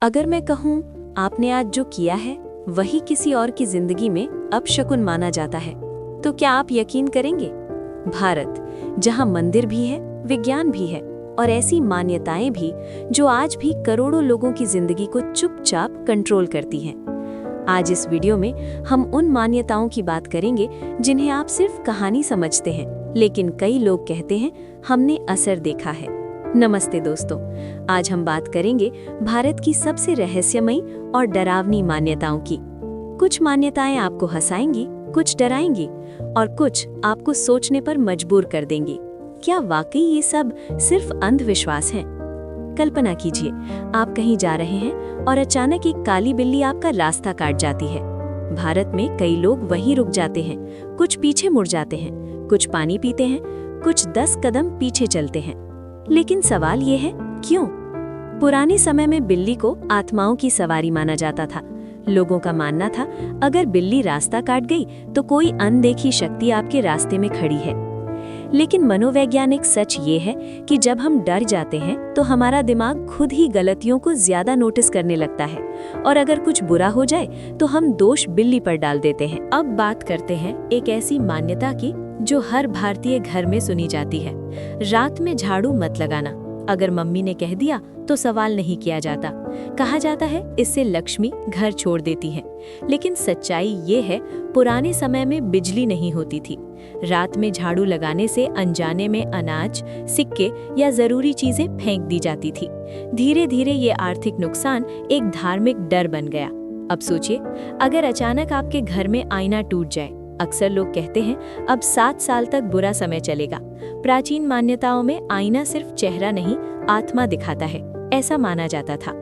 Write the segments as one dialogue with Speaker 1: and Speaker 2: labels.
Speaker 1: अगर मैं कहूँ आपने आज जो किया है वही किसी और की जिंदगी में अपशकुन माना जाता है, तो क्या आप यकीन करेंगे? भारत, जहाँ मंदिर भी है, विज्ञान भी है और ऐसी मान्यताएं भी जो आज भी करोड़ों लोगों की जिंदगी को चुपचाप कंट्रोल करती हैं। आज इस वीडियो में हम उन मान्यताओं की बात करेंगे जिन्हें आप सिर्फ कहानी समझते हैं, लेकिन कई लोग कहते हैं हमने असर देखा है। नमस्ते दोस्तों, आज हम बात करेंगे भारत की सबसे रहस्यमयी और डरावनी मान्यताओं की। कुछ मान्यताएं आपको हंसाएंगी, कुछ डराएंगी और कुछ आपको सोचने पर मजबूर कर देंगी। क्या वाकई ये सब सिर्फ अंधविश्वास हैं? कल्पना कीजिए, आप कहीं जा रहे हैं और अचानक एक काली बिल्ली आपका रास्ता काट जाती है। भारत में कई लोग वहीं रुक जाते हैं, कुछ पीछे मुड़ जाते हैं, कुछ पानी पीते हैं, कुछ 10 कदम पीछे चलते हैं। लेकिन सवाल ये है, क्यों? पुराने समय में बिल्ली को आत्माओं की सवारी माना जाता था। लोगों का मानना था अगर बिल्ली रास्ता काट गई तो कोई अनदेखी शक्ति आपके रास्ते में खड़ी है। लेकिन मनोवैज्ञानिक सच ये है कि जब हम डर जाते हैं तो हमारा दिमाग खुद ही गलतियों को ज्यादा नोटिस करने लगता है और अगर कुछ बुरा हो जाए तो हम दोष बिल्ली पर डाल देते हैं। अब बात करते हैं एक ऐसी मान्यता की जो हर भारतीय घर में सुनी जाती है। रात में झाड़ू मत लगाना। अगर मम्मी ने कह दिया तो सवाल नहीं किया जाता। कहा जाता है इससे लक्ष्मी घर छोड़ देती है। लेकिन सच्चाई ये है, पुराने समय में बिजली नहीं होती थी। रात में झाड़ू लगाने से अनजाने में अनाज, सिक्के या जरूरी चीजें फेंक दी जाती थी। धीरे धीरे ये आर्थिक नुकसान एक धार्मिक डर बन गया। अब सोचिए, अगर अचानक आपके घर में आईना टूट जाए। अक्सर लोग कहते हैं अब 7 साल तक बुरा समय चलेगा। प्राचीन मान्यताओं में आईना सिर्फ चेहरा नहीं, आत्मा दिखाता है, ऐसा माना जाता था।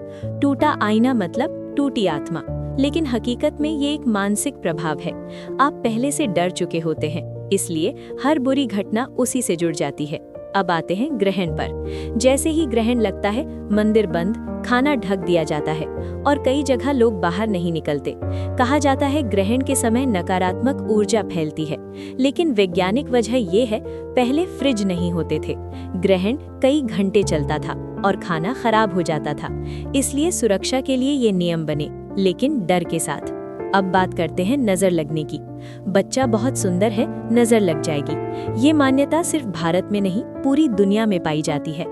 Speaker 1: टूटा आईना मतलब टूटी आत्मा। लेकिन हकीकत में ये एक मानसिक प्रभाव है। आप पहले से डर चुके होते हैं, इसलिए हर बुरी घटना उसी से जुड़ जाती है। अब आते हैं ग्रहण पर। जैसे ही ग्रहण लगता है, मंदिर बंद, खाना ढक दिया जाता है और कई जगह लोग बाहर नहीं निकलते। कहा जाता है ग्रहण के समय नकारात्मक ऊर्जा फैलती है। लेकिन वैज्ञानिक वजह ये है, पहले फ्रिज नहीं होते थे, ग्रहण कई घंटे चलता था और खाना खराब हो जाता था। इसलिए सुरक्षा के लिए ये नियम बने, लेकिन डर के साथ। अब बात करते हैं नजर लगने की। बच्चा बहुत सुंदर है, नजर लग जाएगी। ये मान्यता सिर्फ भारत में नहीं, पूरी दुनिया में पाई जाती है।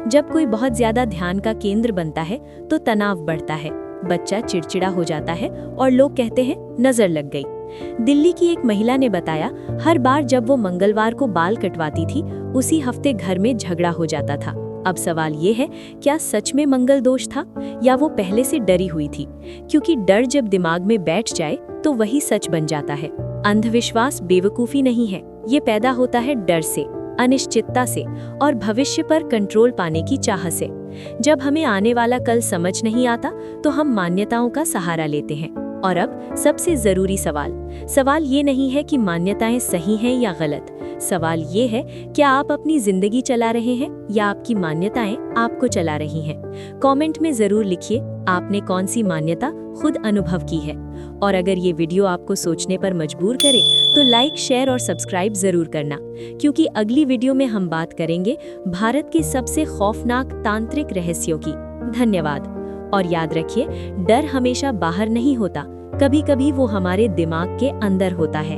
Speaker 1: जब कोई बहुत ज्यादा ध्यान का केंद्र बनता है तो तनाव बढ़ता है, बच्चा चिड़चिड़ा हो जाता है और लोग कहते हैं नजर लग गई। दिल्ली की एक महिला ने बताया, हर बार जब वो मंगलवार को बाल कटवाती थी, उसी हफ्ते घर में झगड़ा हो जाता था। अब सवाल ये है, क्या सच में मंगल दोष था या वो पहले से डरी हुई थी? क्योंकि डर जब दिमाग में बैठ जाए तो वही सच बन जाता है। अंधविश्वास बेवकूफी नहीं है, ये पैदा होता है डर से, अनिश्चितता से और भविष्य पर कंट्रोल पाने की चाह से। जब हमें आने वाला कल समझ नहीं आता तो हम मान्यताओं का सहारा लेते हैं। और अब सबसे जरूरी सवाल ये नहीं है कि मान्यताएं सही हैं या गलत। सवाल ये है, क्या आप अपनी जिंदगी चला रहे हैं या आपकी मान्यताएं आपको चला रही हैं? कमेंट में जरूर लिखिए आपने कौन सी मान्यता खुद अनुभव की है। और अगर ये वीडियो आपको सोचने पर मजबूर करे तो लाइक, शेयर और सब्सक्राइब जरूर करना, क्योंकि अगली वीडियो में हम बात करेंगे भारत के सबसे खौफनाक तांत्रिक रहस्यों की। धन्यवाद। और याद रखिए, डर हमेशा बाहर नहीं होता, कभी कभी वो हमारे दिमाग के अंदर होता है।